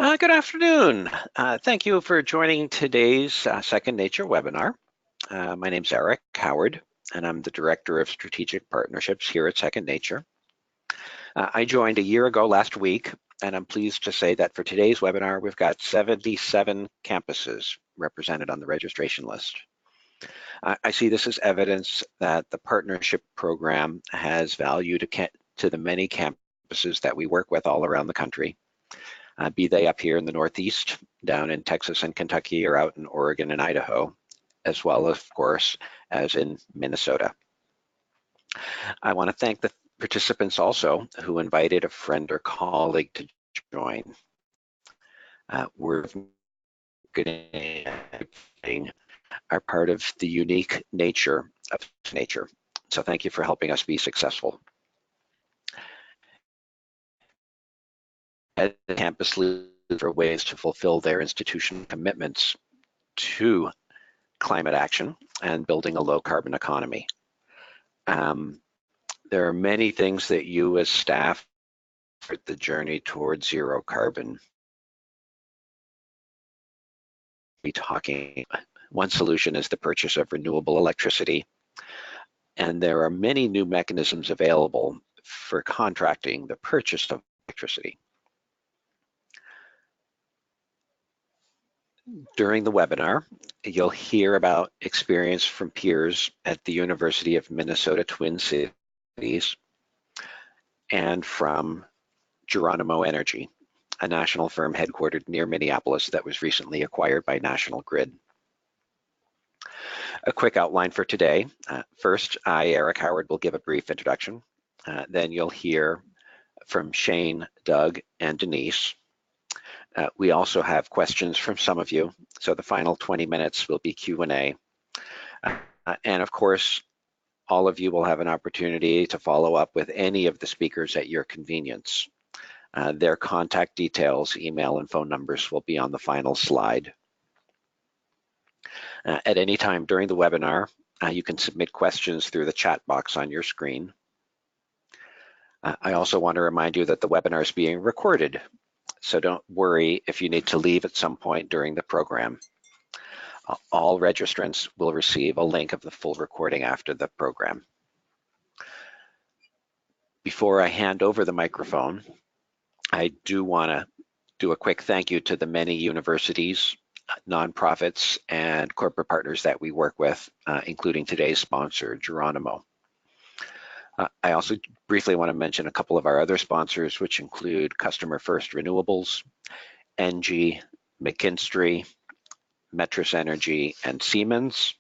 Good afternoon. Thank you for joining today's Second Nature webinar. My name's Eric Howard, and I'm the Director of Strategic Partnerships here at Second Nature. I joined a year ago last week, and I'm pleased to say that for today's webinar, we've got 77 campuses represented on the registration list. I see this as evidence that the partnership program has value to the many campuses that we work with all around the country. Be they up here in the Northeast, down in Texas and Kentucky, or out in Oregon and Idaho, as well, of course, as in Minnesota. I want to thank the participants also who invited a friend or colleague to join. We're are part of the unique nature of nature. So thank you for helping us be successful. As campus leaders for ways to fulfill their institutional commitments to climate action and building a low carbon economy. There are many things that you as staff for the journey towards zero carbon be talking. One solution is the purchase of renewable electricity, and there are many new mechanisms available for contracting the purchase of electricity. During the webinar, you'll hear about experience from peers at the University of Minnesota Twin Cities and from Geronimo Energy, a national firm headquartered near Minneapolis that was recently acquired by National Grid. A quick outline for today. First, I, Eric Howard, will give a brief introduction. Then you'll hear from Shane, Doug, and Denise. We also have questions from some of you, so the final 20 minutes will be Q&A. And of course, all of you will have an opportunity to follow up with any of the speakers at your convenience. Their contact details, email, and phone numbers will be on the final slide. At any time during the webinar, you can submit questions through the chat box on your screen. I also want to remind you that the webinar is being recorded, so don't worry if you need to leave at some point during the program. All registrants will receive a link of the full recording after the program. Before I hand over the microphone, I do want to do a quick thank you to the many universities, nonprofits, and corporate partners that we work with, including today's sponsor, Geronimo. I also briefly want to mention a couple of our other sponsors, which include Customer First Renewables, ENGIE, McKinstry, Metris Energy, and Siemens.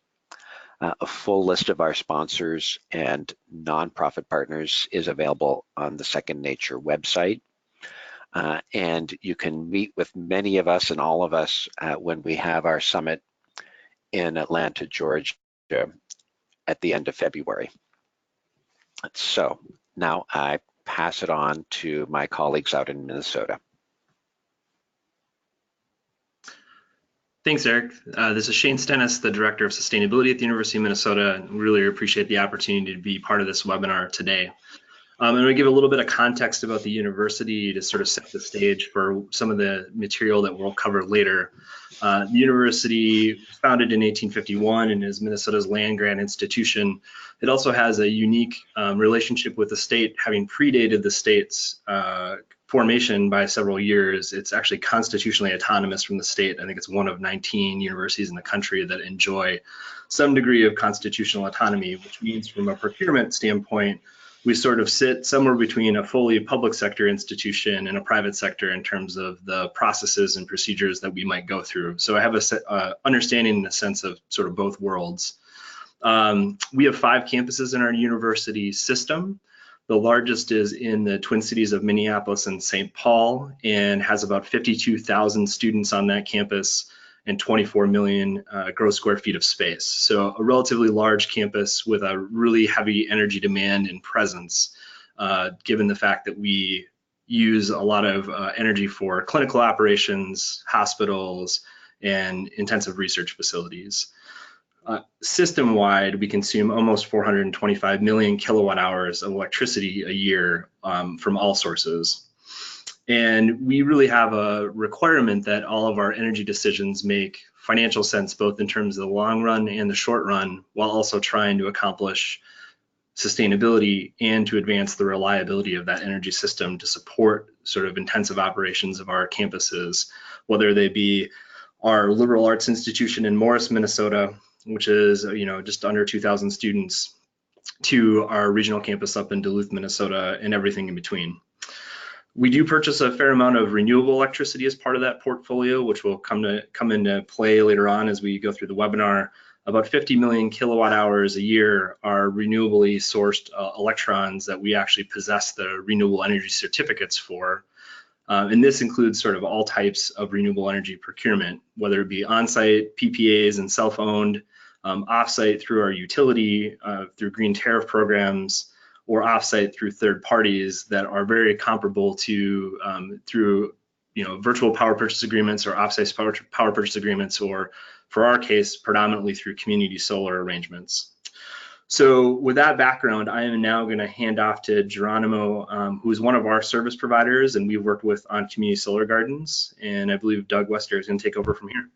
A full list of our sponsors and nonprofit partners is available on the Second Nature website. And you can meet with many of us and all of us when we have our summit in Atlanta, Georgia at the end of February. So now I pass it on to my colleagues out in Minnesota. Thanks, Eric. This is Shane Stennis, the Director of Sustainability at the University of Minnesota. Really appreciate the opportunity to be part of this webinar today. I'm going to give a little bit of context about the university to sort of set the stage for some of the material that we'll cover later. The university was founded in 1851 and is Minnesota's land-grant institution. It also has a unique relationship with the state, having predated the state's formation by several years. It's actually constitutionally autonomous from the state. I think it's one of 19 universities in the country that enjoy some degree of constitutional autonomy, which means from a procurement standpoint, we sort of sit somewhere between a fully public sector institution and a private sector in terms of the processes and procedures that we might go through. So I have a understanding in a sense of sort of both worlds. We have 5 campuses in our university system. The largest is in the Twin Cities of Minneapolis and St. Paul and has about 52,000 students on that campus and 24 million gross square feet of space. So a relatively large campus with a really heavy energy demand and presence, given the fact that we use a lot of energy for clinical operations, hospitals, and intensive research facilities. System-wide, we consume almost 425 million kilowatt hours of electricity a year from all sources. And we really have a requirement that all of our energy decisions make financial sense, both in terms of the long run and the short run, while also trying to accomplish sustainability and to advance the reliability of that energy system to support sort of intensive operations of our campuses, whether they be our liberal arts institution in Morris, Minnesota, which is just under 2,000 students, to our regional campus up in Duluth, Minnesota, and everything in between. We do purchase a fair amount of renewable electricity as part of that portfolio, which will come into play later on as we go through the webinar. About 50 million kilowatt hours a year are renewably sourced electrons that we actually possess the renewable energy certificates for. And this includes sort of all types of renewable energy procurement, whether it be on-site PPAs and self-owned, off-site through our utility, through green tariff programs, or offsite through third parties that are very comparable to through virtual power purchase agreements or offsite power purchase agreements, or for our case, predominantly through community solar arrangements. So with that background, I am now going to hand off to Geronimo, who is one of our service providers and we've worked with on community solar gardens. And I believe Doug Wester is going to take over from here.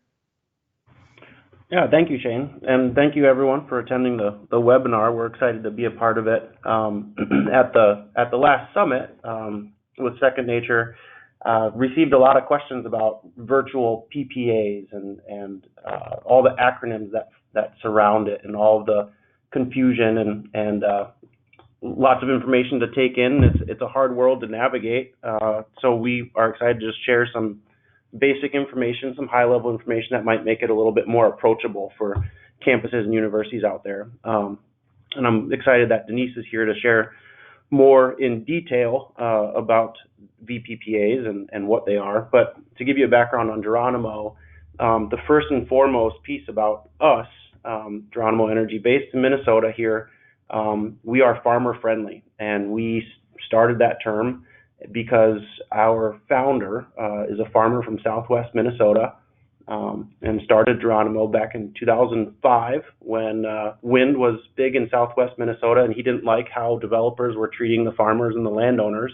Yeah, thank you, Shane, and thank you everyone for attending the webinar. We're excited to be a part of it. At the last summit with Second Nature, received a lot of questions about virtual PPAs and all the acronyms that surround it, and all the confusion and lots of information to take in. It's a hard world to navigate, so we are excited to just share some basic information, some high-level information that might make it a little bit more approachable for campuses and universities out there. And I'm excited that Denise is here to share more in detail about VPPAs and what they are. But to give you a background on Geronimo, the first and foremost piece about us, Geronimo Energy, based in Minnesota here, we are farmer-friendly, and we started that term because our founder is a farmer from Southwest Minnesota, and started Geronimo back in 2005 when wind was big in Southwest Minnesota, and he didn't like how developers were treating the farmers and the landowners,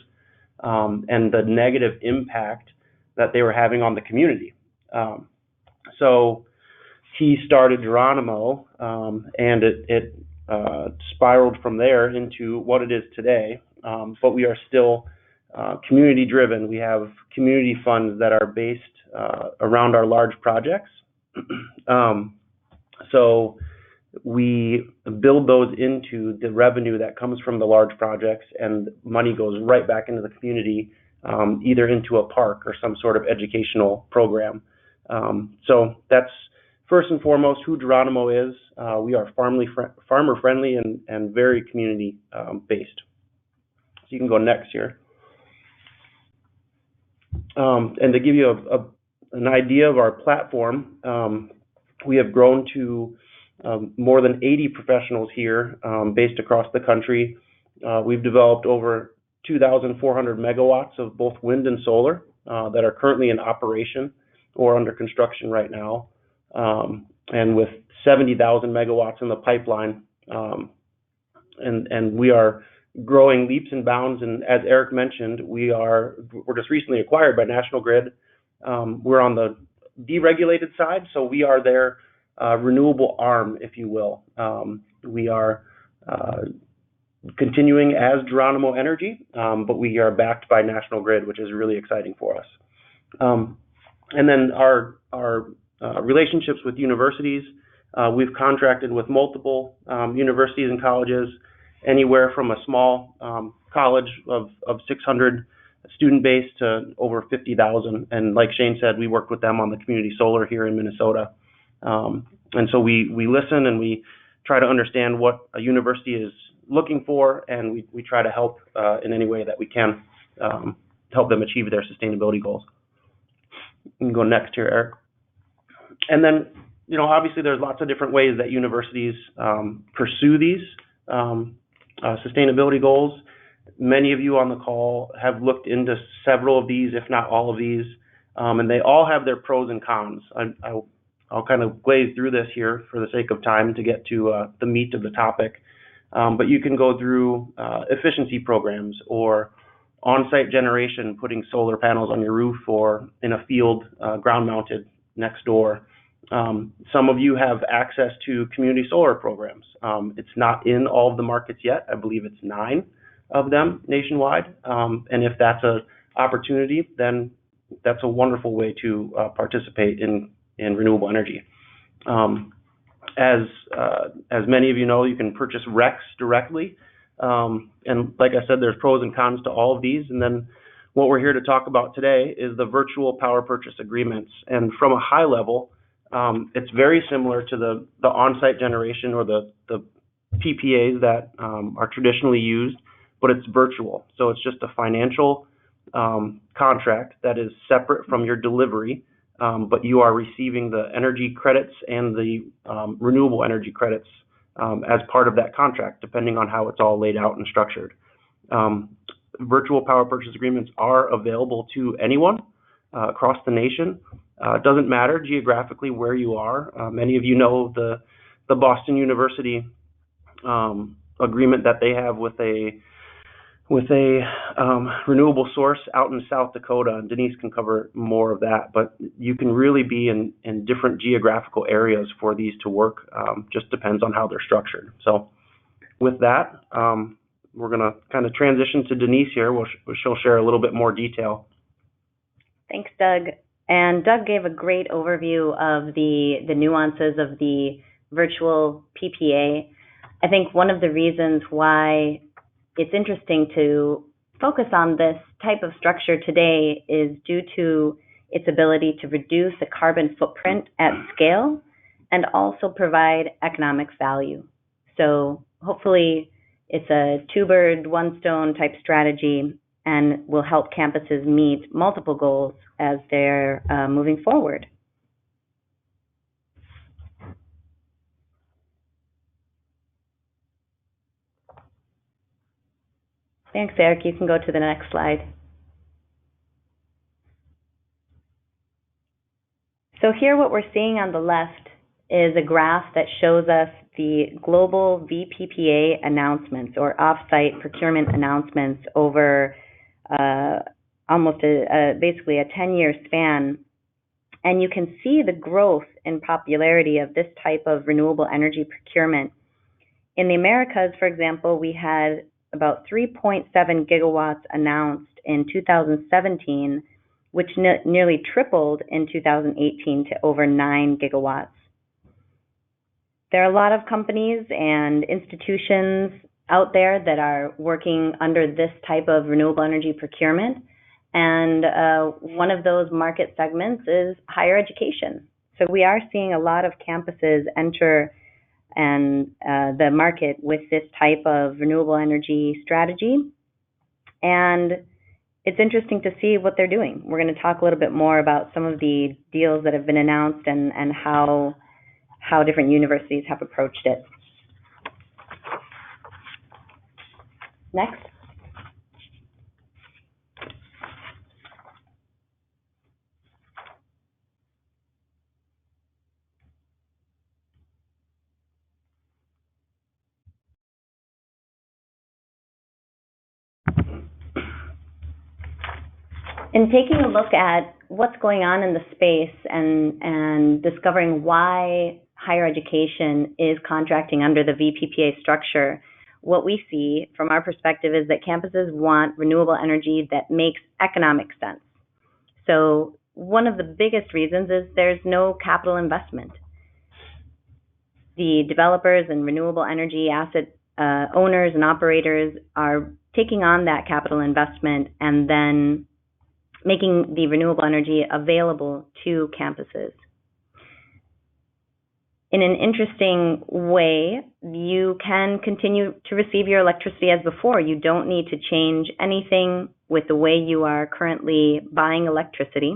and the negative impact that they were having on the community. So he started Geronimo, and it spiraled from there into what it is today, but we are still community driven. We have community funds that are based around our large projects. So we build those into the revenue that comes from the large projects, and money goes right back into the community, either into a park or some sort of educational program. So that's first and foremost who Geronimo is. We are farmer friendly and very community based. So you can go next here. And to give you an idea of our platform, we have grown to more than 80 professionals here based across the country. We've developed over 2,400 megawatts of both wind and solar that are currently in operation or under construction right now, and with 70,000 megawatts in the pipeline. And we are growing leaps and bounds, and as Eric mentioned, we're just recently acquired by National Grid. We're on the deregulated side, so we are their renewable arm, if you will. We are continuing as Geronimo Energy, but we are backed by National Grid, which is really exciting for us. And then our relationships with universities, we've contracted with multiple universities and colleges, anywhere from a small college of 600 student base to over 50,000. And like Shane said, we worked with them on the community solar here in Minnesota. And so we listen and we try to understand what a university is looking for, and we try to help in any way that we can help them achieve their sustainability goals. You can go next here, Eric. And then, obviously there's lots of different ways that universities pursue these sustainability goals. Many of you on the call have looked into several of these, if not all of these, and they all have their pros and cons. I'll kind of glaze through this here for the sake of time to get to the meat of the topic. But you can go through efficiency programs or on-site generation, putting solar panels on your roof or in a field ground-mounted next door. Some of you have access to community solar programs. It's not in all of the markets yet. I believe it's 9 of them nationwide. And if that's an opportunity, then that's a wonderful way to participate in renewable energy. As many of you know, you can purchase RECS directly. And like I said, there's pros and cons to all of these. And then what we're here to talk about today is the virtual power purchase agreements. And from a high level, it's very similar to the on-site generation or the PPAs that are traditionally used, but it's virtual. So it's just a financial contract that is separate from your delivery, but you are receiving the energy credits and the renewable energy credits as part of that contract, depending on how it's all laid out and structured. Virtual power purchase agreements are available to anyone across the nation. It doesn't matter geographically where you are. Many of you know the Boston University agreement that they have with a renewable source out in South Dakota, and Denise can cover more of that, but you can really be in different geographical areas for these to work. Just depends on how they're structured. So with that, we're going to kind of transition to Denise here. She'll share a little bit more detail. Thanks, Doug. And Doug gave a great overview of the nuances of the virtual PPA. I think one of the reasons why it's interesting to focus on this type of structure today is due to its ability to reduce the carbon footprint at scale and also provide economic value. So hopefully it's a two-bird, one-stone type strategy and will help campuses meet multiple goals as they're moving forward. Thanks, Eric. You can go to the next slide. So here what we're seeing on the left is a graph that shows us the global VPPA announcements or off-site procurement announcements over almost basically a 10-year span. And you can see the growth in popularity of this type of renewable energy procurement. In the Americas, for example, we had about 3.7 gigawatts announced in 2017, which nearly tripled in 2018 to over 9 gigawatts. There are a lot of companies and institutions out there that are working under this type of renewable energy procurement, and one of those market segments is higher education. So we are seeing a lot of campuses enter the market with this type of renewable energy strategy, and it's interesting to see what they're doing. We're going to talk a little bit more about some of the deals that have been announced and how different universities have approached it. Next. In taking a look at what's going on in the space and discovering why higher education is contracting under the VPPA structure, what we see from our perspective is that campuses want renewable energy that makes economic sense. So one of the biggest reasons is there's no capital investment. The developers and renewable energy asset owners and operators are taking on that capital investment and then making the renewable energy available to campuses. In an interesting way, you can continue to receive your electricity as before. You don't need to change anything with the way you are currently buying electricity.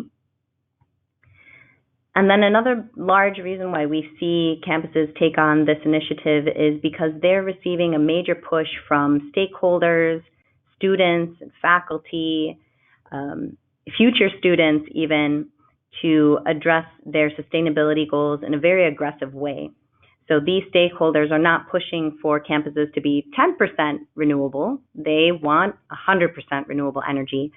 And then another large reason why we see campuses take on this initiative is because they're receiving a major push from stakeholders, students, and faculty, future students even, to address their sustainability goals in a very aggressive way. So these stakeholders are not pushing for campuses to be 10% renewable. They want 100% renewable energy.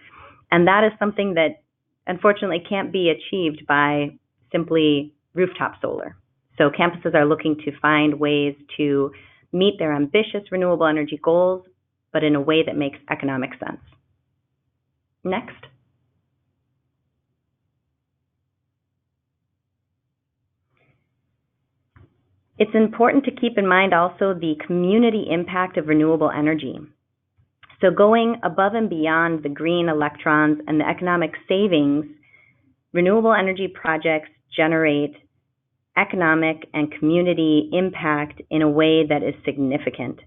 And that is something that unfortunately can't be achieved by simply rooftop solar. So campuses are looking to find ways to meet their ambitious renewable energy goals, but in a way that makes economic sense. Next. It's important to keep in mind also the community impact of renewable energy. So going above and beyond the green electrons and the economic savings, renewable energy projects generate economic and community impact in a way that is significant.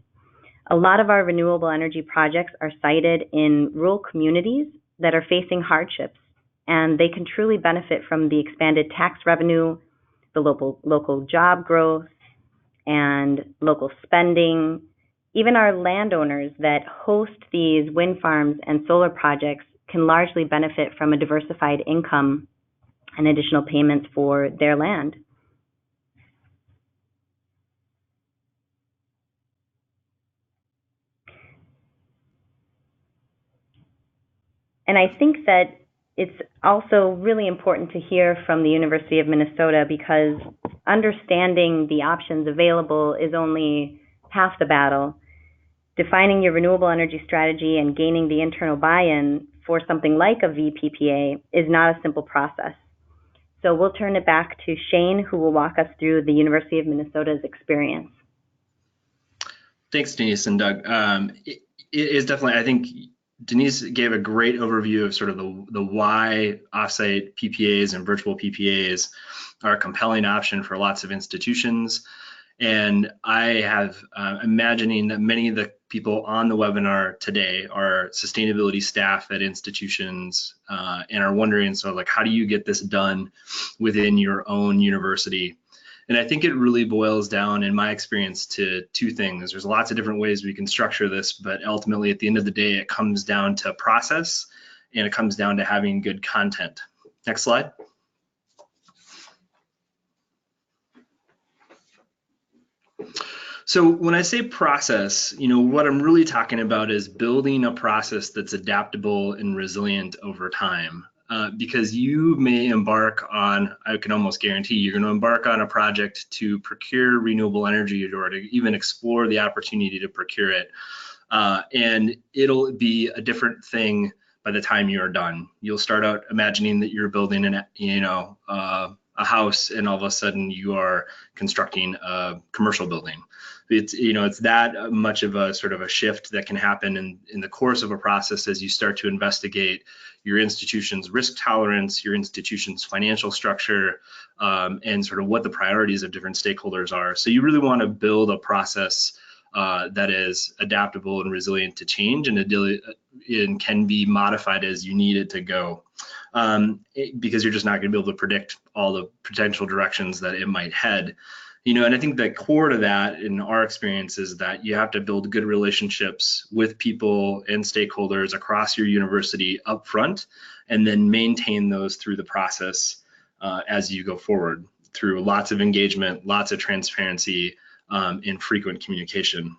A lot of our renewable energy projects are sited in rural communities that are facing hardships, and they can truly benefit from the expanded tax revenue, the local job growth, and local spending. Even our landowners that host these wind farms and solar projects can largely benefit from a diversified income and additional payments for their land. And I think that it's also really important to hear from the University of Minnesota, because understanding the options available is only half the battle. Defining your renewable energy strategy and gaining the internal buy-in for something like a VPPA is not a simple process. So we'll turn it back to Shane, who will walk us through the University of Minnesota's experience. Thanks, Denise and Doug. It is definitely, I think Denise gave a great overview of sort of the why offsite PPAs and virtual PPAs are a compelling option for lots of institutions. And I have imagining that many of the people on the webinar today are sustainability staff at institutions and are wondering, so like, how do you get this done within your own university? And I think it really boils down, in my experience, to two things. There's lots of different ways we can structure this, but ultimately at the end of the day, it comes down to process and it comes down to having good content. Next slide. So when I say process, what I'm really talking about is building a process that's adaptable and resilient over time. Because you may embark on, I can almost guarantee you're going to embark on a project to procure renewable energy or to even explore the opportunity to procure it. And it'll be a different thing by the time you're done. You'll start out imagining that you're building a house, and all of a sudden you are constructing a commercial building. It's that much of a sort of a shift that can happen in the course of a process as you start to investigate your institution's risk tolerance, your institution's financial structure, and sort of what the priorities of different stakeholders are. So you really want to build a process that is adaptable and resilient to change, and can be modified as you need it to go, because you're just not going to be able to predict all the potential directions that it might head. And I think the core to that in our experience is that you have to build good relationships with people and stakeholders across your university up front, and then maintain those through the process as you go forward, through lots of engagement, lots of transparency, and frequent communication.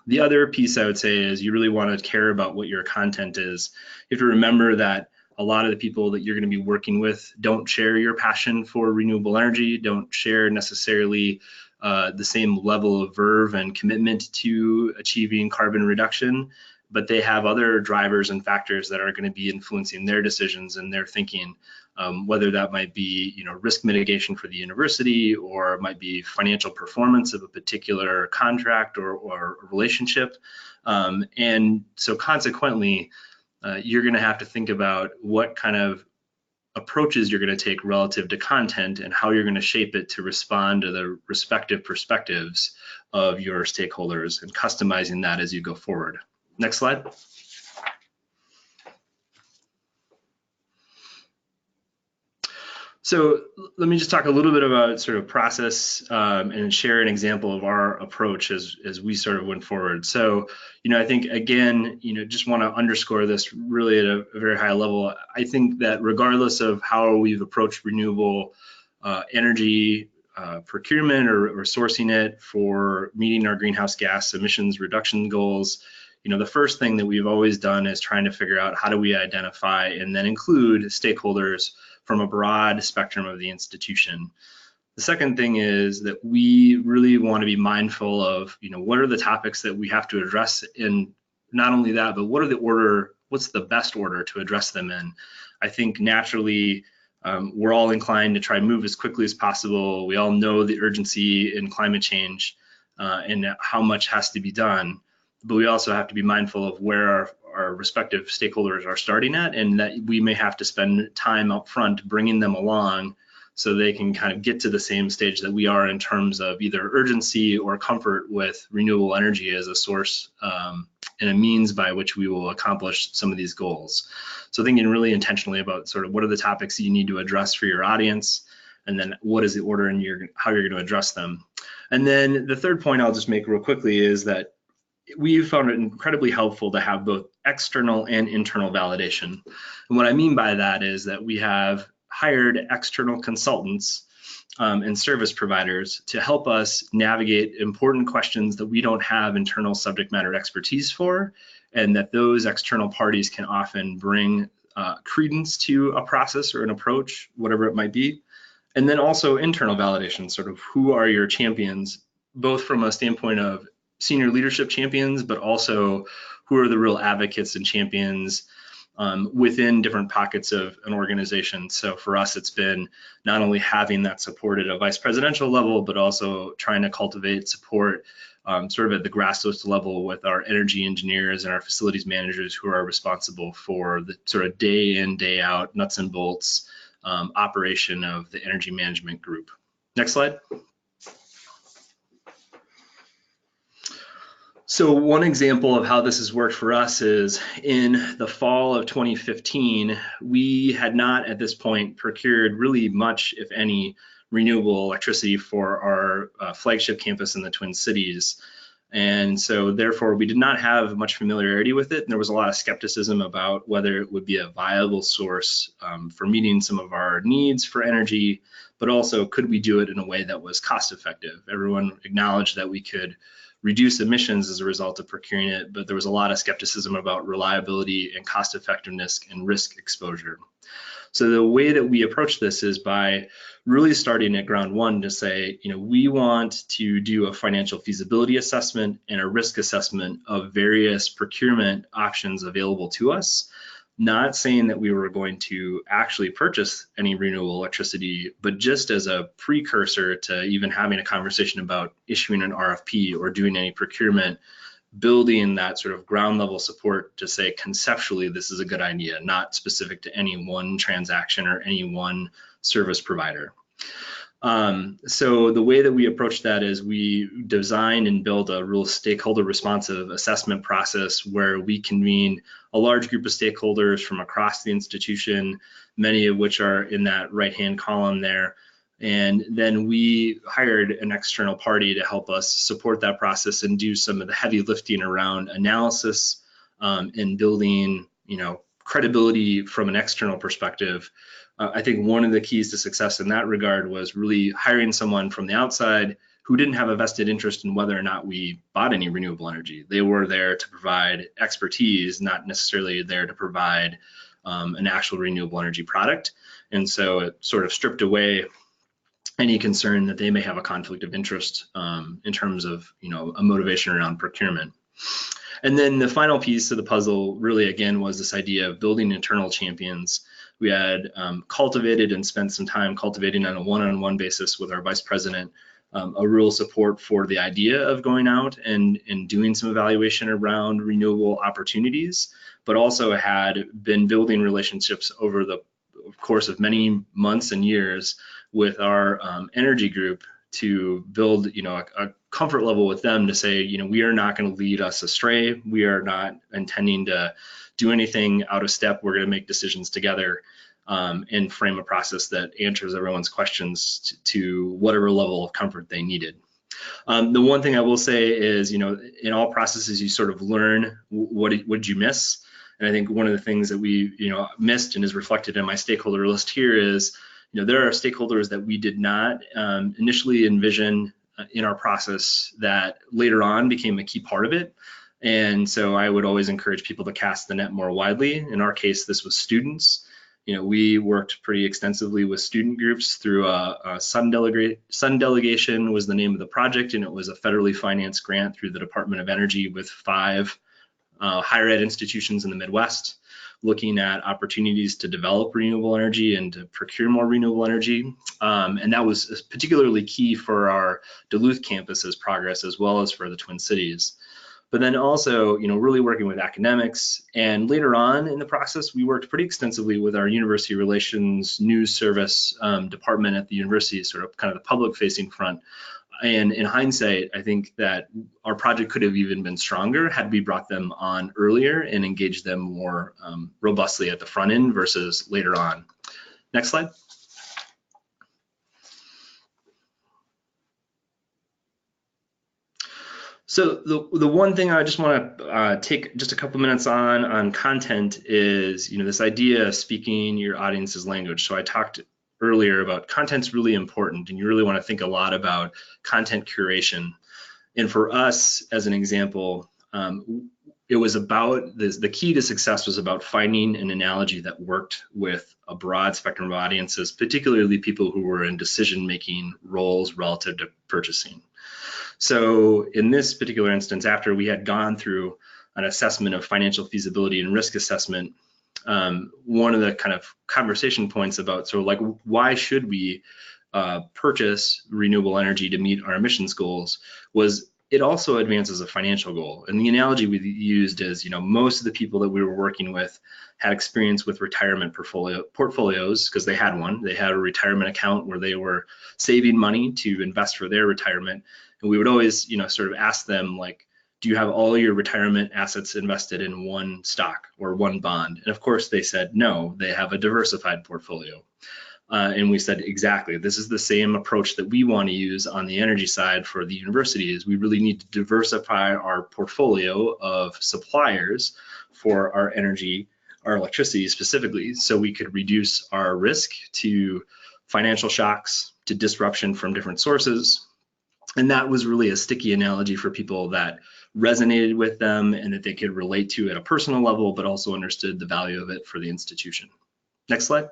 The other piece I would say is you really want to care about what your content is. You have to remember that a lot of the people that you're going to be working with don't share your passion for renewable energy, don't share necessarily the same level of verve and commitment to achieving carbon reduction, but they have other drivers and factors that are going to be influencing their decisions and their thinking, whether that might be risk mitigation for the university, or it might be financial performance of a particular contract or relationship. And so consequently, you're going to have to think about what kind of approaches you're going to take relative to content and how you're going to shape it to respond to the respective perspectives of your stakeholders, and customizing that as you go forward. Next slide. So let me just talk a little bit about sort of process and share an example of our approach as we sort of went forward. So, I think, again, just want to underscore this really at a very high level. I think that regardless of how we've approached renewable energy procurement or sourcing it, for meeting our greenhouse gas emissions reduction goals, the first thing that we've always done is trying to figure out how do we identify and then include stakeholders from a broad spectrum of the institution. The second thing is that we really want to be mindful of, what are the topics that we have to address, and not only that, but what's the best order to address them in. I think naturally, we're all inclined to try and move as quickly as possible. We all know the urgency in climate change and how much has to be done, but we also have to be mindful of where our respective stakeholders are starting at, and that we may have to spend time up front bringing them along so they can kind of get to the same stage that we are in terms of either urgency or comfort with renewable energy as a source and a means by which we will accomplish some of these goals. So thinking really intentionally about sort of what are the topics you need to address for your audience, and then what is the order and how you're going to address them. And then the third point I'll just make real quickly is that we've found it incredibly helpful to have both external and internal validation. And what I mean by that is that we have hired external consultants and service providers to help us navigate important questions that we don't have internal subject matter expertise for, and that those external parties can often bring credence to a process or an approach, whatever it might be. And then also internal validation, sort of who are your champions, both from a standpoint of senior leadership champions, but also who are the real advocates and champions within different pockets of an organization. So for us, it's been not only having that support at a vice presidential level, but also trying to cultivate support sort of at the grassroots level with our energy engineers and our facilities managers, who are responsible for the sort of day in, day out, nuts and bolts operation of the energy management group. Next slide. So one example of how this has worked for us is in the fall of 2015, we had not at this point procured really much, if any, renewable electricity for our flagship campus in the Twin Cities. And so therefore we did not have much familiarity with it. And there was a lot of skepticism about whether it would be a viable source for meeting some of our needs for energy, but also could we do it in a way that was cost effective. Everyone acknowledged that we could reduce emissions as a result of procuring it, but there was a lot of skepticism about reliability and cost effectiveness and risk exposure. So the way that we approach this is by really starting at ground one to say, we want to do a financial feasibility assessment and a risk assessment of various procurement options available to us. Not saying that we were going to actually purchase any renewable electricity, but just as a precursor to even having a conversation about issuing an RFP or doing any procurement, building that sort of ground level support to say conceptually this is a good idea, not specific to any one transaction or any one service provider. So the way that we approach that is we design and build a real stakeholder responsive assessment process where we convene a large group of stakeholders from across the institution, many of which are in that right-hand column there. And then we hired an external party to help us support that process and do some of the heavy lifting around analysis and building, credibility from an external perspective. I think one of the keys to success in that regard was really hiring someone from the outside who didn't have a vested interest in whether or not we bought any renewable energy. They were there to provide expertise, not necessarily there to provide an actual renewable energy product. And so it sort of stripped away any concern that they may have a conflict of interest in terms of, a motivation around procurement. And then the final piece of the puzzle really, again, was this idea of building internal champions. We had cultivated and spent some time cultivating on a one-on-one basis with our vice president a real support for the idea of going out and doing some evaluation around renewable opportunities, but also had been building relationships over the course of many months and years with our energy group to build, a comfort level with them to say, we are not going to lead us astray. We are not intending to do anything out of step. We're going to make decisions together and frame a process that answers everyone's questions to whatever level of comfort they needed. The one thing I will say is, in all processes, you sort of learn what did you miss. And I think one of the things that we, missed and is reflected in my stakeholder list here is, there are stakeholders that we did not initially envision in our process that later on became a key part of it. And so I would always encourage people to cast the net more widely. In our case, this was students. We worked pretty extensively with student groups through a Sun Delegation was the name of the project, and it was a federally financed grant through the Department of Energy with 5 higher ed institutions in the Midwest, looking at opportunities to develop renewable energy and to procure more renewable energy. And that was particularly key for our Duluth campus's progress, as well as for the Twin Cities. But then also, really working with academics. And later on in the process, we worked pretty extensively with our university relations news service department at the university, sort of kind of the public-facing front. And in hindsight, I think that our project could have even been stronger had we brought them on earlier and engaged them more robustly at the front end versus later on. Next slide. So the one thing I just want to take just a couple minutes on content is, this idea of speaking your audience's language. So I talked earlier about content's really important, and you really want to think a lot about content curation. And for us, as an example, it was about the key to success was about finding an analogy that worked with a broad spectrum of audiences, particularly people who were in decision-making roles relative to purchasing. So in this particular instance, after we had gone through an assessment of financial feasibility and risk assessment, one of the kind of conversation points about why should we purchase renewable energy to meet our emissions goals was it also advances a financial goal. And the analogy we used is, most of the people that we were working with had experience with retirement portfolios because they had one. They had a retirement account where they were saving money to invest for their retirement. And we would always, sort of ask them, do you have all your retirement assets invested in one stock or one bond? And of course they said, no, they have a diversified portfolio. And we said, exactly, this is the same approach that we want to use on the energy side for the universities. We really need to diversify our portfolio of suppliers for our energy, our electricity specifically, so we could reduce our risk to financial shocks, to disruption from different sources. And that was really a sticky analogy for people that resonated with them and that they could relate to at a personal level, but also understood the value of it for the institution. Next slide.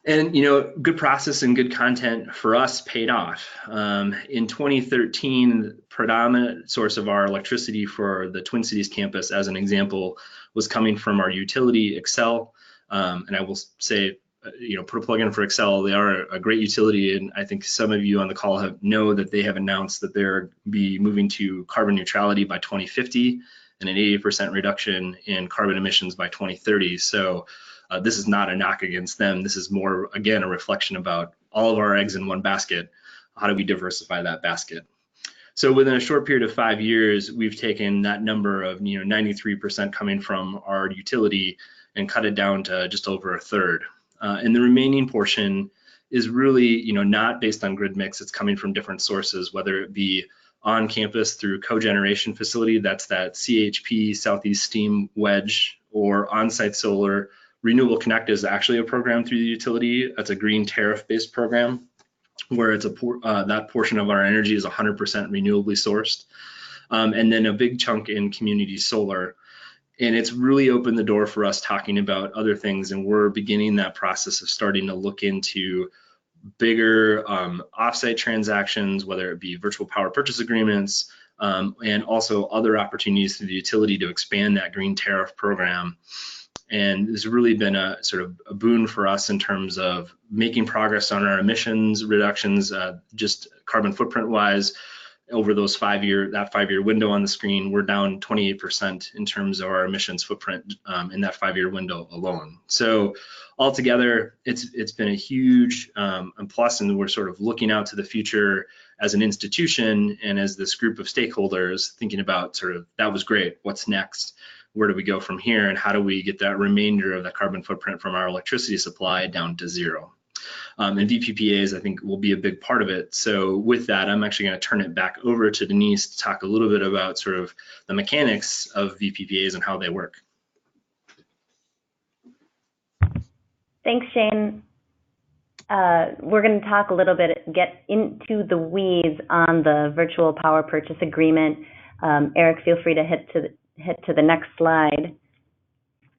And, good process and good content for us paid off. In 2013, the predominant source of our electricity for the Twin Cities campus, as an example, was coming from our utility, Xcel. And I will say, put a plug in for Xcel. They are a great utility, and I think some of you on the call know that they have announced that they're be moving to carbon neutrality by 2050 and an 80% reduction in carbon emissions by 2030. So this is not a knock against them. This is more, again, a reflection about all of our eggs in one basket. How do we diversify that basket? So within a short period of 5 years, we've taken that number of 93% coming from our utility and cut it down to just over a third. And the remaining portion is really, not based on grid mix. It's coming from different sources, whether it be on campus through cogeneration facility, that's that CHP Southeast Steam Wedge, or on-site solar. Renewable Connect is actually a program through the utility. That's a green tariff-based program where it's that portion of our energy is 100% renewably sourced. And then a big chunk in community solar. And it's really opened the door for us talking about other things, and we're beginning that process of starting to look into bigger offsite transactions, whether it be virtual power purchase agreements, and also other opportunities through the utility to expand that green tariff program. And it's really been a sort of a boon for us in terms of making progress on our emissions reductions, just carbon footprint wise. Over those 5 year window on the screen, we're down 28% in terms of our emissions footprint in that 5 year window alone. So altogether, it's been a huge plus, and we're sort of looking out to the future as an institution and as this group of stakeholders thinking about sort of, that was great, what's next? Where do we go from here, and how do we get that remainder of the carbon footprint from our electricity supply down to zero? And VPPAs, I think, will be a big part of it. So with that, I'm actually going to turn it back over to Denise to talk a little bit about sort of the mechanics of VPPAs and how they work. Thanks, Shane. We're going to talk a little bit, get into the weeds on the virtual power purchase agreement. Eric, feel free to hit to the next slide,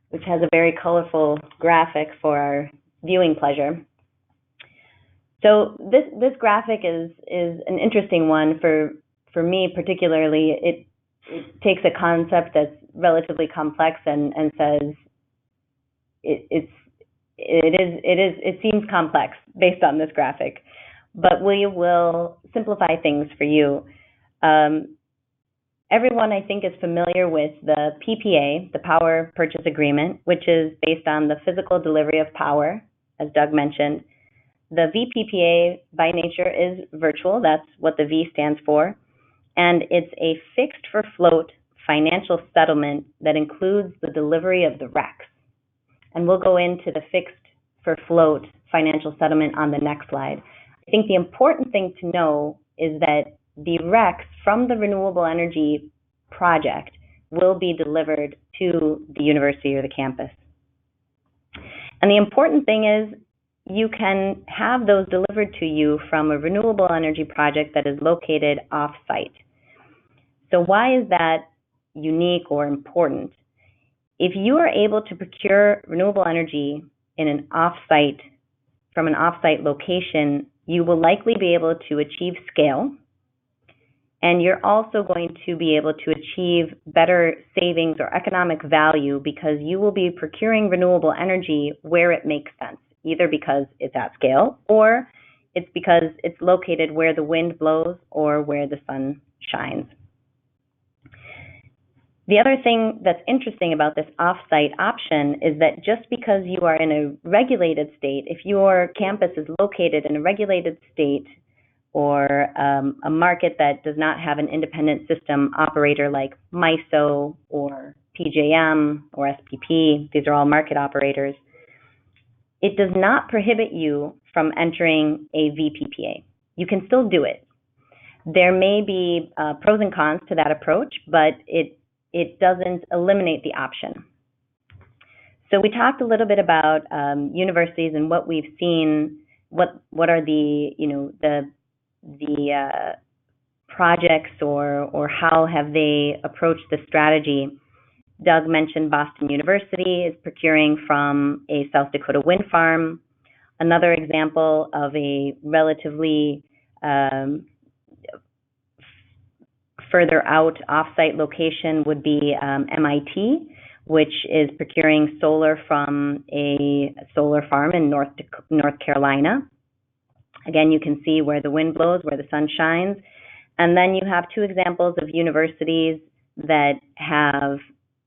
which has a very colorful graphic for our viewing pleasure. So this graphic is an interesting one for me particularly. It takes a concept that's relatively complex and says it seems complex based on this graphic, but we will simplify things for you. Everyone, I think, is familiar with the PPA, the Power Purchase Agreement, which is based on the physical delivery of power, as Doug mentioned. The VPPA, by nature, is virtual. That's what the V stands for. And it's a fixed-for-float financial settlement that includes the delivery of the RECS. And we'll go into the fixed-for-float financial settlement on the next slide. I think the important thing to know is that the RECS from the renewable energy project will be delivered to the university or the campus. And the important thing is you can have those delivered to you from a renewable energy project that is located off-site. So why is that unique or important? If you are able to procure renewable energy in from an off-site location, you will likely be able to achieve scale. And you're also going to be able to achieve better savings or economic value because you will be procuring renewable energy where it makes sense, either because it's at scale or it's because it's located where the wind blows or where the sun shines. The other thing that's interesting about this off-site option is that just because you are in a regulated state, if your campus is located in a regulated state or a market that does not have an independent system operator like MISO or PJM or SPP, these are all market operators, it does not prohibit you from entering a VPPA. You can still do it. There may be pros and cons to that approach, but it doesn't eliminate the option. So we talked a little bit about universities and what we've seen. What are the projects or how have they approached the strategy? Doug mentioned Boston University is procuring from a South Dakota wind farm. Another example of a relatively further out off-site location would be MIT, which is procuring solar from a solar farm in North Carolina. Again, you can see where the wind blows, where the sun shines. And then you have two examples of universities that have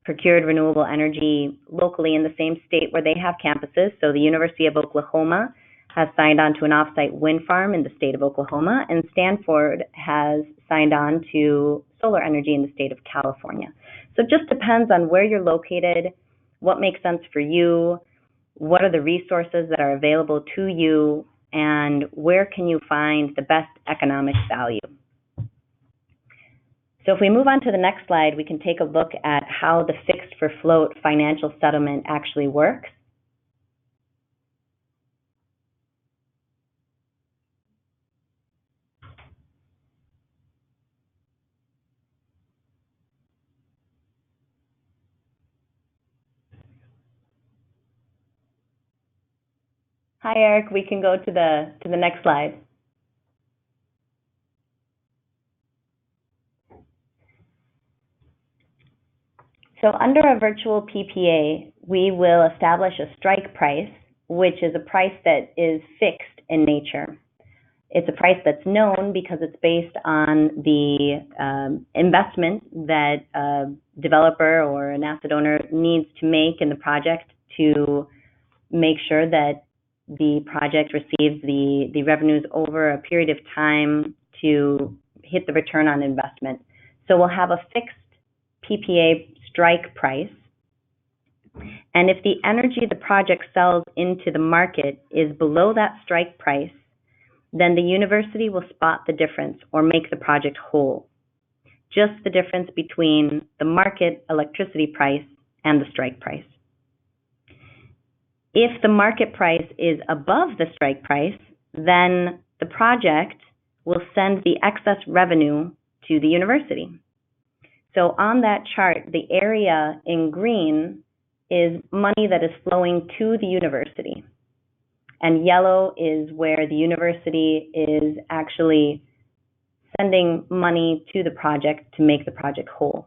procured renewable energy locally in the same state where they have campuses. So the University of Oklahoma has signed on to an off-site wind farm in the state of Oklahoma, and Stanford has signed on to solar energy in the state of California. So it just depends on where you're located, what makes sense for you, what are the resources that are available to you, and where can you find the best economic value. So if we move on to the next slide, we can take a look at how the fixed for float financial settlement actually works. Hi, Eric. We can go to the next slide. So under a virtual PPA, we will establish a strike price, which is a price that is fixed in nature. It's a price that's known because it's based on the investment that a developer or an asset owner needs to make in the project to make sure that the project receives the revenues over a period of time to hit the return on investment. So we'll have a fixed PPA strike price, and if the energy the project sells into the market is below that strike price, then the university will spot the difference or make the project whole. Just the difference between the market electricity price and the strike price. If the market price is above the strike price, then the project will send the excess revenue to the university. So on that chart, the area in green is money that is flowing to the university. And yellow is where the university is actually sending money to the project to make the project whole.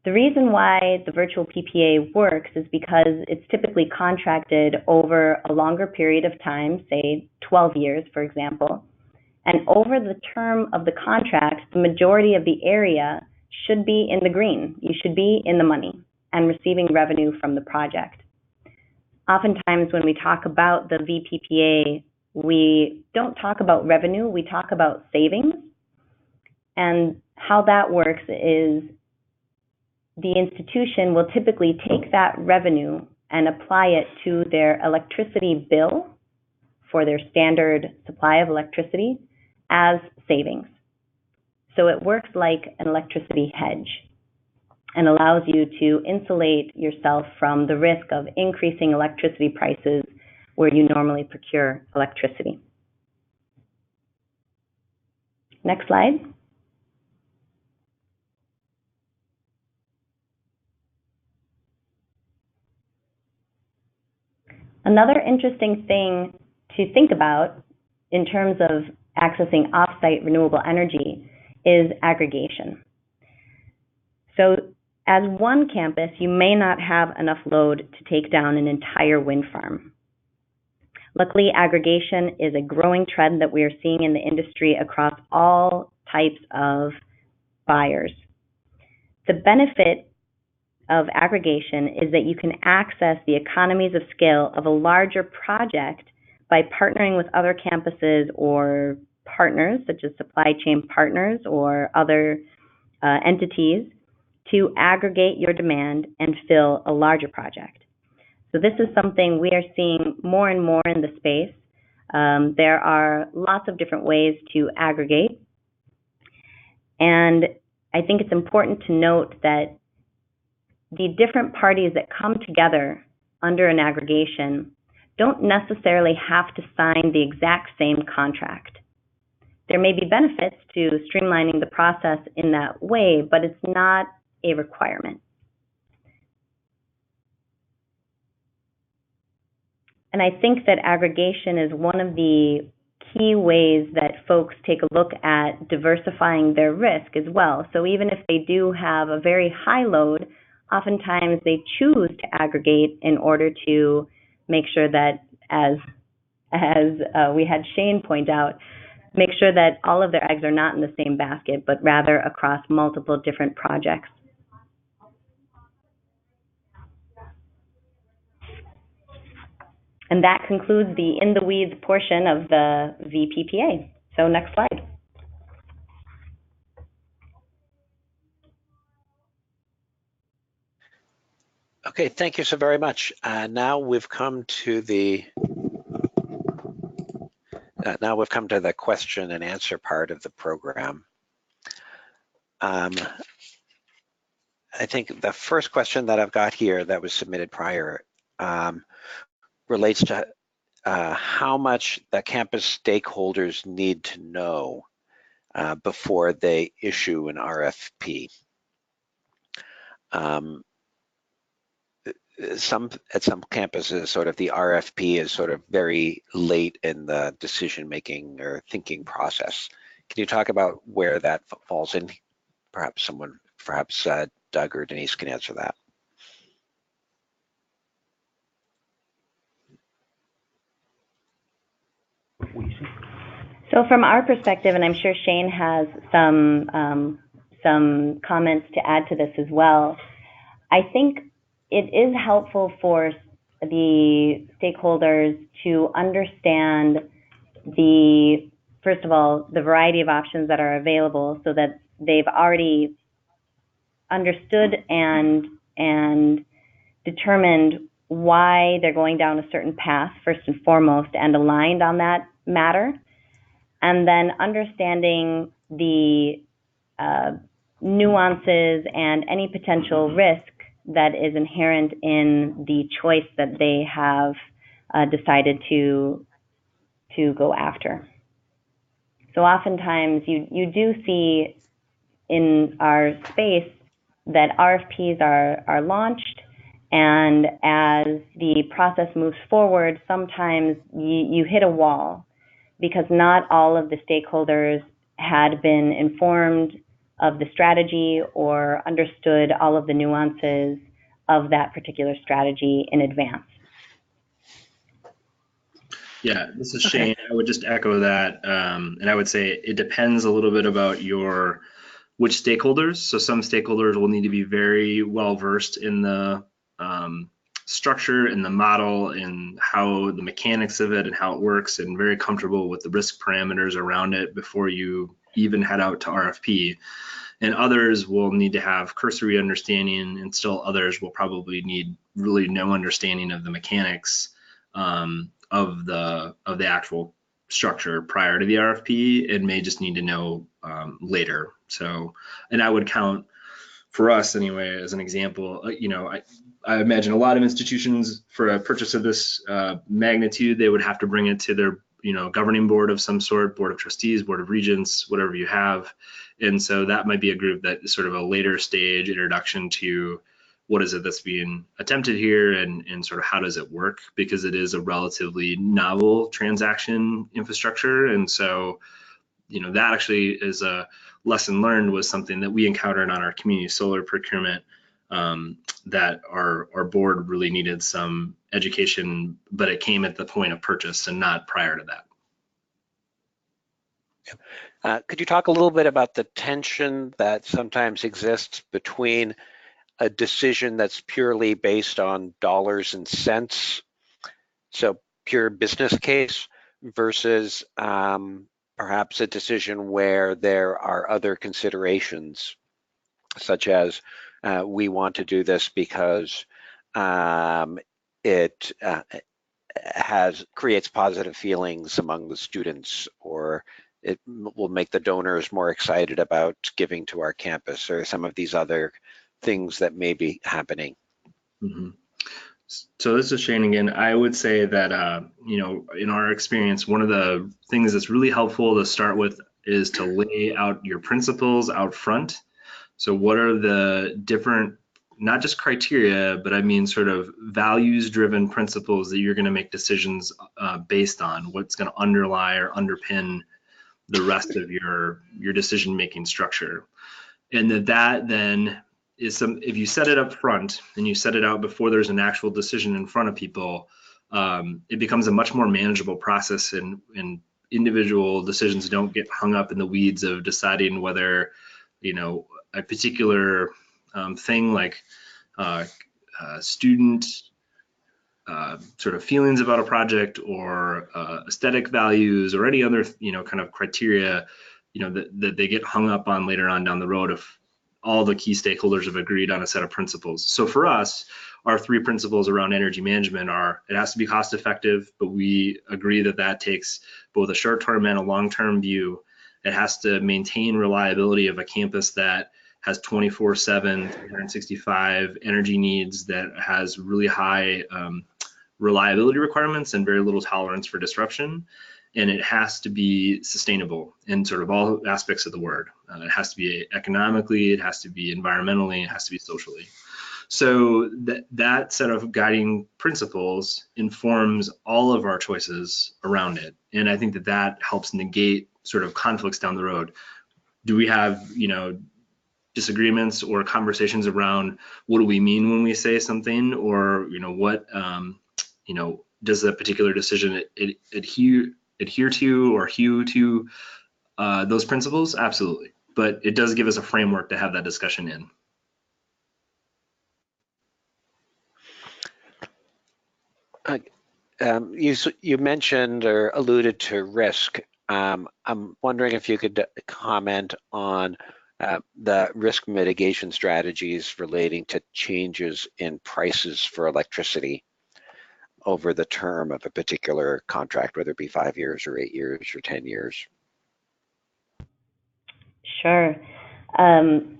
The reason why the virtual PPA works is because it's typically contracted over a longer period of time, say 12 years, for example. And over the term of the contract, the majority of the area should be in the green. You should be in the money and receiving revenue from the project. Oftentimes when we talk about the VPPA, we don't talk about revenue, we talk about savings. And how that works is the institution will typically take that revenue and apply it to their electricity bill for their standard supply of electricity as savings. So it works like an electricity hedge and allows you to insulate yourself from the risk of increasing electricity prices where you normally procure electricity. Next slide. Another interesting thing to think about in terms of accessing off-site renewable energy is aggregation. So as one campus, you may not have enough load to take down an entire wind farm. Luckily, aggregation is a growing trend that we are seeing in the industry across all types of buyers. The benefit of aggregation is that you can access the economies of scale of a larger project by partnering with other campuses or partners, such as supply chain partners or other entities, to aggregate your demand and fill a larger project. So this is something we are seeing more and more in the space. There are lots of different ways to aggregate. And I think it's important to note that the different parties that come together under an aggregation don't necessarily have to sign the exact same contract. There may be benefits to streamlining the process in that way, but it's not a requirement. And I think that aggregation is one of the key ways that folks take a look at diversifying their risk as well. So even if they do have a very high load, oftentimes they choose to aggregate in order to make sure that, as we had Shane point out, make sure that all of their eggs are not in the same basket, but rather across multiple different projects. And that concludes the in the weeds portion of the VPPA. So next slide. Okay, thank you so very much. Now we've come to the question and answer part of the program. I think the first question that I've got here that was submitted prior relates to how much the campus stakeholders need to know before they issue an RFP. At some campuses, sort of the RFP is sort of very late in the decision-making or thinking process. Can you talk about where that falls in? Perhaps Doug or Denise can answer that. So from our perspective, and I'm sure Shane has some comments to add to this as well, I think it is helpful for the stakeholders to understand first of all, the variety of options that are available so that they've already understood and determined why they're going down a certain path, first and foremost, and aligned on that matter. And then understanding the nuances and any potential risk that is inherent in the choice that they have decided to go after. So oftentimes you do see in our space that RFPs are launched, and as the process moves forward, sometimes you hit a wall because not all of the stakeholders had been informed of the strategy or understood all of the nuances of that particular strategy in advance. Yeah, this is Shane. I would just echo that, and I would say it depends a little bit about which stakeholders. So some stakeholders will need to be very well versed in the structure and the model and how the mechanics of it and how it works, and very comfortable with the risk parameters around it before you even head out to RFP. And others will need to have cursory understanding, and still others will probably need really no understanding of the mechanics of the actual structure prior to the RFP, and may just need to know later. So, and I would count for us anyway, as an example, I imagine a lot of institutions for a purchase of this magnitude, they would have to bring it to their governing board of some sort, board of trustees, board of regents, whatever you have. And so that might be a group that is sort of a later stage introduction to what is it that's being attempted here, and sort of how does it work, because it is a relatively novel transaction infrastructure. And so, that actually is a lesson learned, was something that we encountered on our community solar procurement, that our board really needed some education, but it came at the point of purchase and not prior to that. Could you talk a little bit about the tension that sometimes exists between a decision that's purely based on dollars and cents, so pure business case, versus perhaps a decision where there are other considerations, such as we want to do this because it creates positive feelings among the students, or it will make the donors more excited about giving to our campus, or some of these other things that may be happening. Mm-hmm. So this is Shane again. I would say that, in our experience, one of the things that's really helpful to start with is to lay out your principles out front. So what are the different, not just criteria, but I mean sort of values-driven principles that you're going to make decisions based on, what's going to underlie or underpin the rest of your decision-making structure. And that then is if you set it up front and you set it out before there's an actual decision in front of people, it becomes a much more manageable process, and individual decisions don't get hung up in the weeds of deciding whether, a particular thing like student sort of feelings about a project, or aesthetic values, or any other, kind of criteria, that they get hung up on later on down the road if all the key stakeholders have agreed on a set of principles. So for us, our 3 principles around energy management are: it has to be cost effective, but we agree that takes both a short-term and a long-term view. It has to maintain reliability of a campus that has 24/7, 365 energy needs, that has really high reliability requirements and very little tolerance for disruption. And it has to be sustainable in sort of all aspects of the word. It has to be economically, it has to be environmentally, it has to be socially. So that set of guiding principles informs all of our choices around it. And I think that helps negate sort of conflicts down the road. Do we have, disagreements or conversations around what do we mean when we say something, or, what, does a particular decision adhere to or hew to those principles? Absolutely. But it does give us a framework to have that discussion in. You mentioned or alluded to risk. I'm wondering if you could comment on the risk mitigation strategies relating to changes in prices for electricity over the term of a particular contract, whether it be 5 years or 8 years or 10 years. Sure.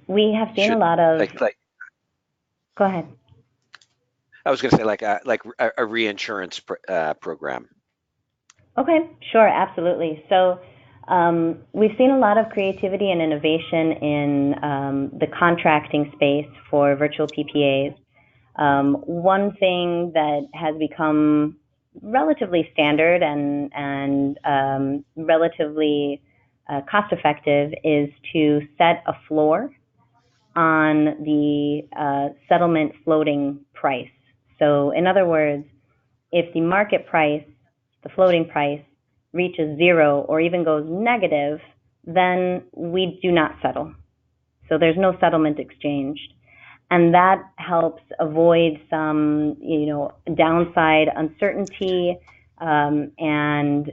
We have seen a lot of... Go ahead. I was going to say like a reinsurance program. Okay, sure, absolutely. So we've seen a lot of creativity and innovation in the contracting space for virtual PPAs. One thing that has become relatively standard and relatively cost-effective is to set a floor on the settlement floating price. So in other words, if the market price, the floating price, reaches zero or even goes negative, then we do not settle. So there's no settlement exchanged. And that helps avoid some, downside uncertainty and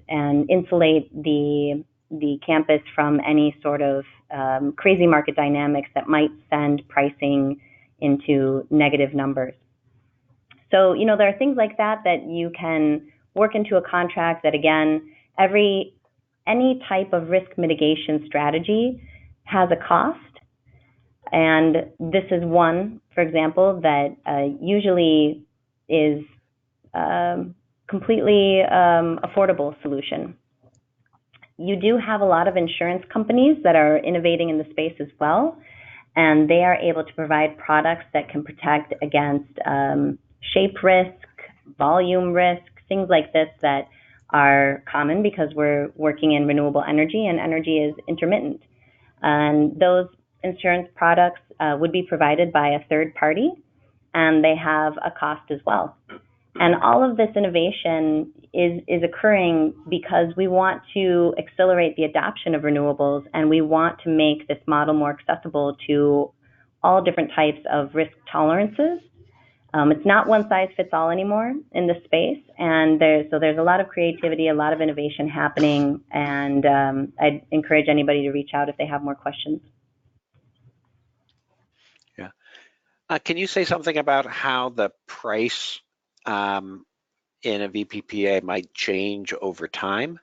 insulate the campus from any sort of crazy market dynamics that might send pricing into negative numbers. So, there are things like that you can work into a contract that, again, any type of risk mitigation strategy has a cost. And this is one, for example, that usually is completely affordable solution. You do have a lot of insurance companies that are innovating in the space as well, and they are able to provide products that can protect against shape risk, volume risk, things like this that are common because we're working in renewable energy and energy is intermittent. And those insurance products would be provided by a third party, and they have a cost as well. And all of this innovation is occurring because we want to accelerate the adoption of renewables, and we want to make this model more accessible to all different types of risk tolerances. It's not one size fits all anymore in this space, and there's a lot of creativity, a lot of innovation happening, and I'd encourage anybody to reach out if they have more questions. Yeah. Can you say something about how the price in a VPPA might change over time?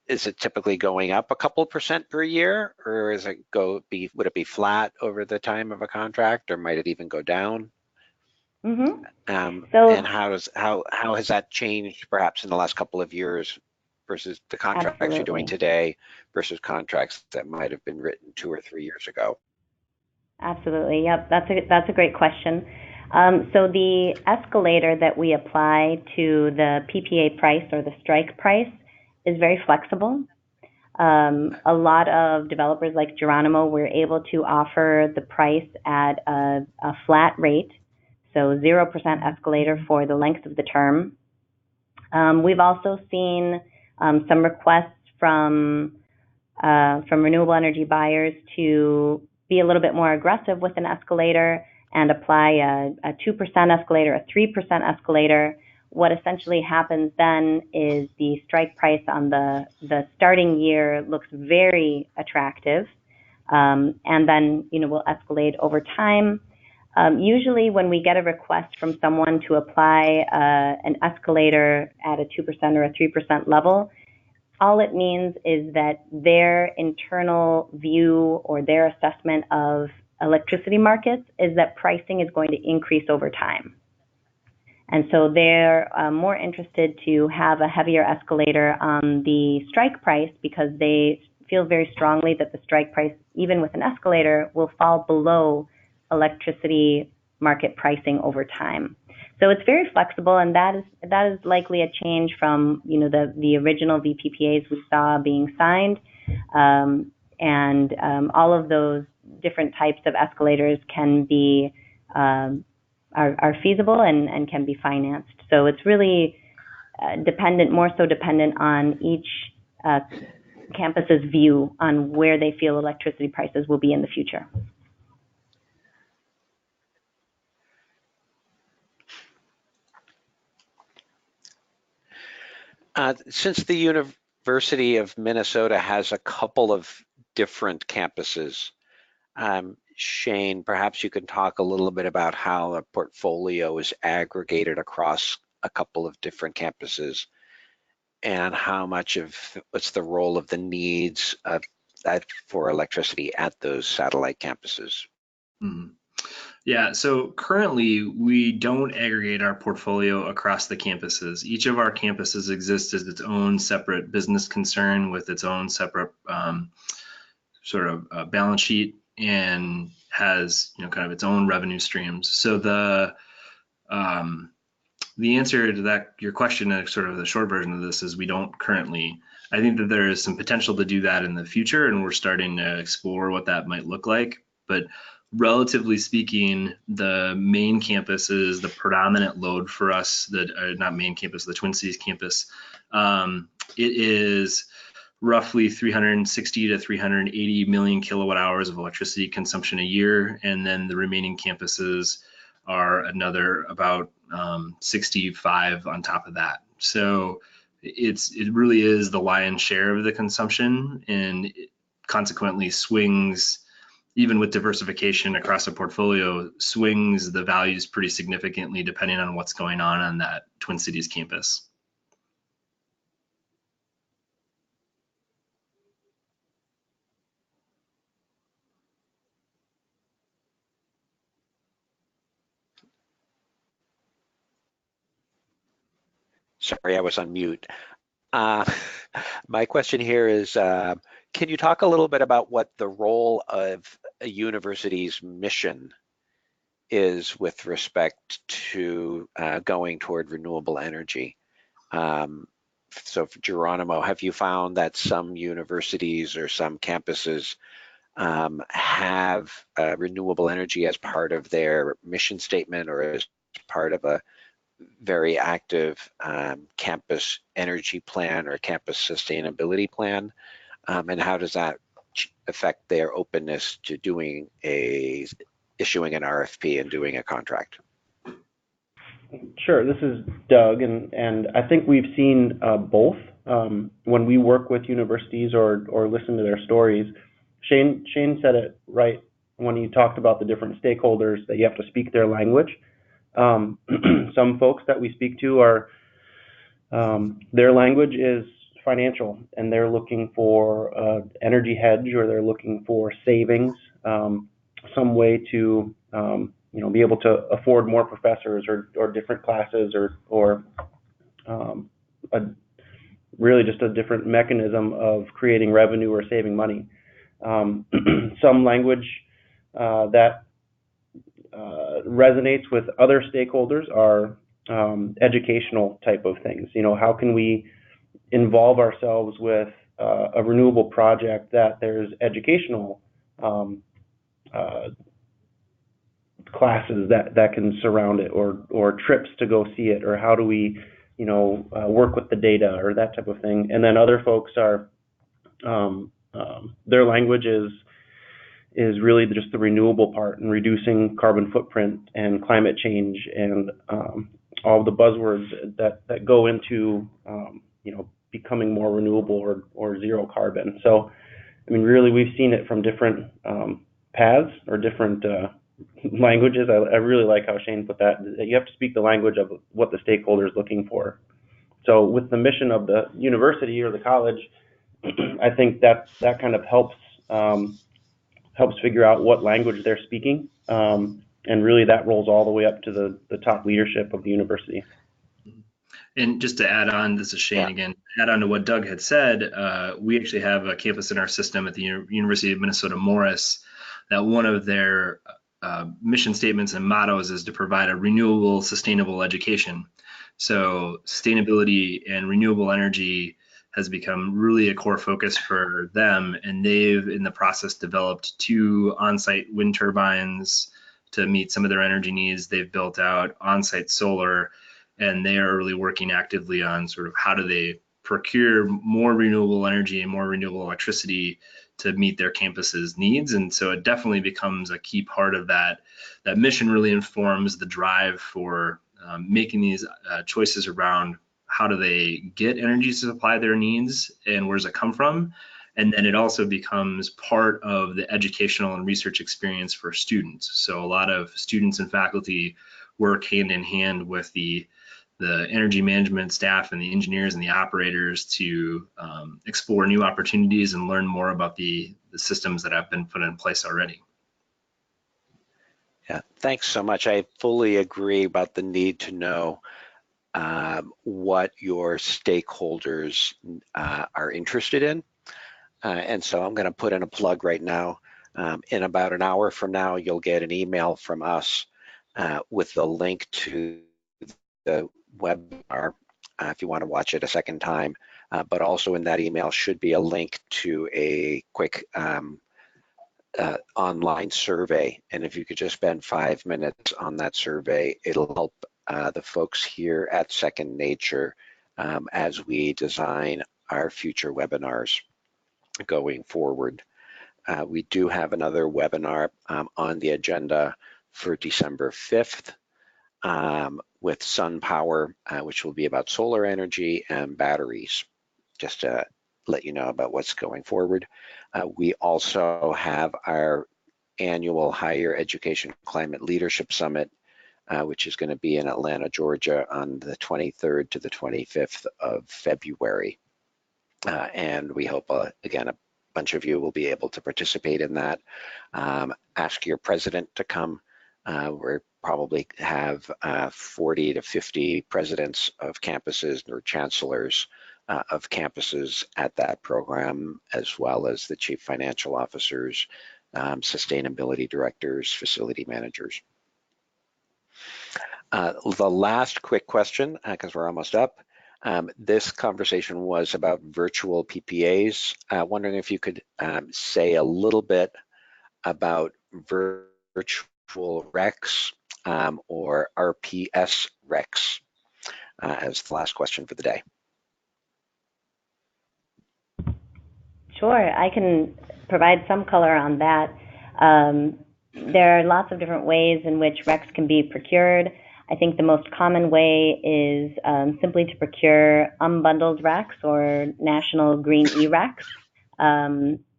Is it typically going up a couple % per year, or would it be flat over the time of a contract, or might it even go down? Mm-hmm. And how has that changed perhaps in the last couple of years versus the contracts Absolutely. you're doing today versus contracts that might have been written 2 or 3 years ago? Absolutely. Yep. That's a great question. So the escalator that we apply to the PPA price or the strike price is very flexible. A lot of developers like Geronimo were able to offer the price at a flat rate, so 0% escalator for the length of the term. We've also seen some requests from renewable energy buyers to be a little bit more aggressive with an escalator and apply a 2% escalator, a 3% escalator. What essentially happens then is the strike price on the starting year looks very attractive, and then will escalate over time. Usually when we get a request from someone to apply an escalator at a 2% or a 3% level, all it means is that their internal view or their assessment of electricity markets is that pricing is going to increase over time. And so they're more interested to have a heavier escalator on the strike price because they feel very strongly that the strike price, even with an escalator, will fall below electricity market pricing over time. So it's very flexible, and that is likely a change from the original VPPAs we saw being signed, and all of those different types of escalators can be are feasible and can be financed. So it's really more so dependent on each campus's view on where they feel electricity prices will be in the future. Since the University of Minnesota has a couple of different campuses, Shane, perhaps you can talk a little bit about how a portfolio is aggregated across a couple of different campuses and what's the role of the needs for electricity at those satellite campuses. Mm-hmm. Yeah, so currently we don't aggregate our portfolio across the campuses. Each of our campuses exists as its own separate business concern with its own separate sort of balance sheet and has kind of its own revenue streams. So the answer to that, your question, sort of the short version of this is we don't currently. I think that there is some potential to do that in the future, and we're starting to explore what that might look like. But relatively speaking, the main campus is the predominant load for us. Not main campus, the Twin Cities campus. It is roughly 360 to 380 million kilowatt hours of electricity consumption a year, and then the remaining campuses are another about 65 on top of that. So it really is the lion's share of the consumption, and it consequently swings, even with diversification across a portfolio, swings the values pretty significantly depending on what's going on that Twin Cities campus. Sorry, I was on mute. My question here is, can you talk a little bit about what the role of a university's mission is with respect to going toward renewable energy? So for Geronimo, have you found that some universities or some campuses have renewable energy as part of their mission statement or as part of a very active campus energy plan or campus sustainability plan? And how does that affect their openness to issuing an RFP and doing a contract? Sure, this is Doug, and I think we've seen both when we work with universities or listen to their stories. Shane said it right when he talked about the different stakeholders, that you have to speak their language. Some folks that we speak to are, their language is financial, and they're looking for energy hedge, or they're looking for savings, some way to be able to afford more professors or different classes, or really just a different mechanism of creating revenue or saving money. Some language that resonates with other stakeholders are educational type of things. How can we involve ourselves with a renewable project that there's educational classes that can surround it, or trips to go see it, or how do we work with the data, or that type of thing. And then other folks are their language is really just the renewable part and reducing carbon footprint and climate change and all the buzzwords that go into becoming more renewable or zero carbon. So I mean, really, we've seen it from different paths or different languages. I really like how Shane put that you have to speak the language of what the stakeholder is looking for. So with the mission of the university or the college, I think that kind of helps figure out what language they're speaking, and really that rolls all the way up to the top leadership of the university. And just to add on, this is Shane again, add on to what Doug had said, we actually have a campus in our system at the University of Minnesota Morris that one of their mission statements and mottos is to provide a renewable, sustainable education. So sustainability and renewable energy has become really a core focus for them, and they've in the process developed 2 on-site wind turbines to meet some of their energy needs. They've built out on-site solar, and they are really working actively on sort of how do they procure more renewable energy and more renewable electricity to meet their campus's needs. And so it definitely becomes a key part of that. That mission really informs the drive for making these choices around how do they get energy to supply their needs and where does it come from. And then it also becomes part of the educational and research experience for students. So a lot of students and faculty work hand in hand with the energy management staff and the engineers and the operators to explore new opportunities and learn more about the systems that have been put in place already. Yeah, thanks so much. I fully agree about the need to know what your stakeholders are interested in. And so I'm going to put in a plug right now. In about an hour from now, you'll get an email from us with the link to the webinar if you want to watch it a second time. But also in that email should be a link to a quick online survey. And if you could just spend 5 minutes on that survey, it'll help the folks here at Second Nature as we design our future webinars going forward. We do have another webinar on the agenda for December 5th with sun power, which will be about solar energy and batteries, just to let you know about what's going forward. We also have our annual Higher Education Climate Leadership Summit, which is going to be in Atlanta, Georgia on the 23rd to the 25th of February. And we hope, again, a bunch of you will be able to participate in that. Ask your president to come. We probably have 40 to 50 presidents of campuses or chancellors of campuses at that program, as well as the chief financial officers, sustainability directors, facility managers. The last quick question, because we're almost up. This conversation was about virtual PPAs. Wondering if you could say a little bit about virtual RECS or RPS RECS as the last question for the day. Sure, I can provide some color on that. There are lots of different ways in which RECS can be procured. I think the most common way is simply to procure unbundled RECS or national green e-RECS.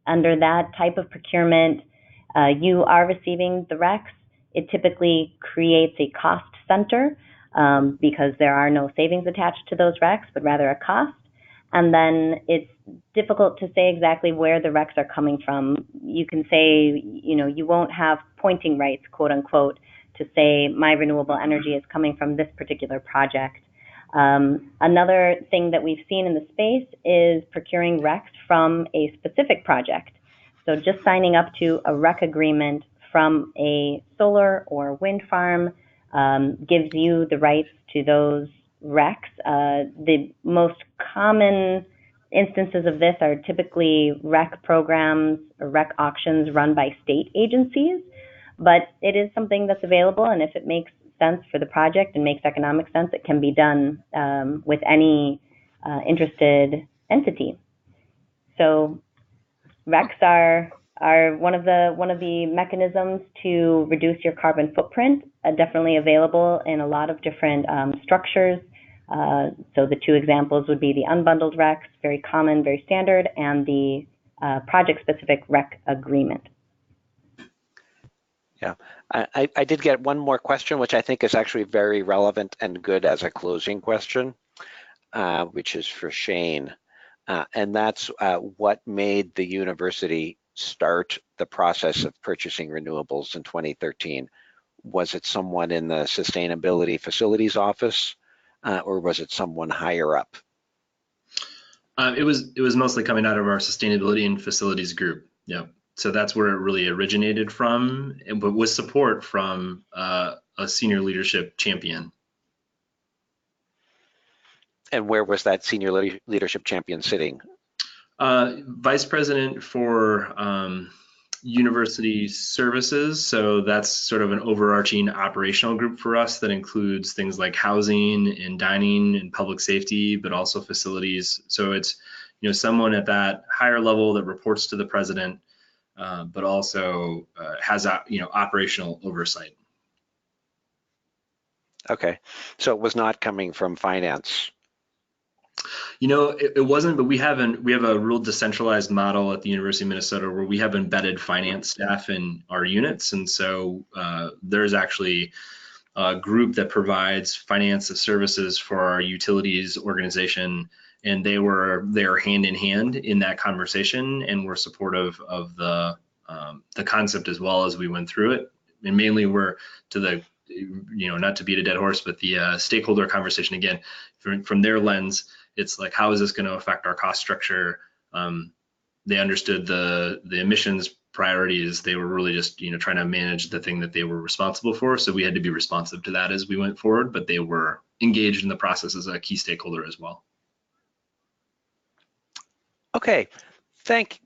Under that type of procurement, you are receiving the RECS. It typically creates a cost center because there are no savings attached to those RECS, but rather a cost. And then it's difficult to say exactly where the RECS are coming from. You can say, you won't have pointing rights, quote unquote, to say my renewable energy is coming from this particular project. Another thing that we've seen in the space is procuring RECS from a specific project. So just signing up to a REC agreement from a solar or wind farm gives you the rights to those RECS. The most common instances of this are typically REC programs or REC auctions run by state agencies, but it is something that's available, and if it makes sense for the project and makes economic sense, it can be done with any interested entity. So RECS are one of the mechanisms to reduce your carbon footprint, definitely available in a lot of different structures. So the two examples would be the unbundled RECS, very common, very standard, and the project-specific REC agreement. Yeah, I did get one more question, which I think is actually very relevant and good as a closing question, which is for Shane. And that's what made the university start the process of purchasing renewables in 2013? Was it someone in the sustainability facilities office, or was it someone higher up? It was mostly coming out of our sustainability and facilities group. Yeah. So that's where it really originated from, but with support from a senior leadership champion. And where was that senior leadership champion sitting? Vice president for university services. So that's sort of an overarching operational group for us that includes things like housing and dining and public safety, but also facilities. So it's, someone at that higher level that reports to the president, but also has, operational oversight. Okay, so it was not coming from finance. It wasn't, but we have a real decentralized model at the University of Minnesota where we have embedded finance staff in our units. And so there's actually a group that provides finance services for our utilities organization. And they were there hand in hand in that conversation and were supportive of the concept as well as we went through it. and mainly were to the, not to beat a dead horse, but the stakeholder conversation again, from their lens, it's like, how is this going to affect our cost structure? They understood the emissions priorities. They were really just, trying to manage the thing that they were responsible for. So we had to be responsive to that as we went forward, but they were engaged in the process as a key stakeholder as well. Okay, thank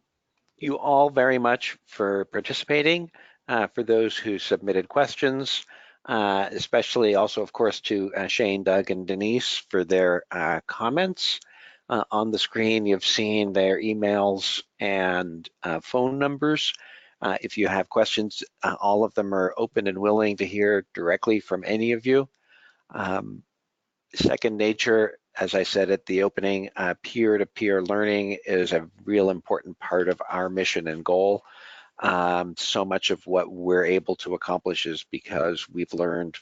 you all very much for participating. For those who submitted questions, especially also, of course, to Shane, Doug, and Denise for their comments. On the screen, you've seen their emails and phone numbers. If you have questions, all of them are open and willing to hear directly from any of you. Second nature, as I said at the opening, peer-to-peer learning is a real important part of our mission and goal. So much of what we're able to accomplish is because we've learned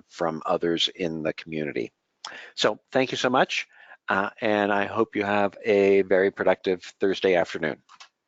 from others in the community. So thank you so much, and I hope you have a very productive Thursday afternoon.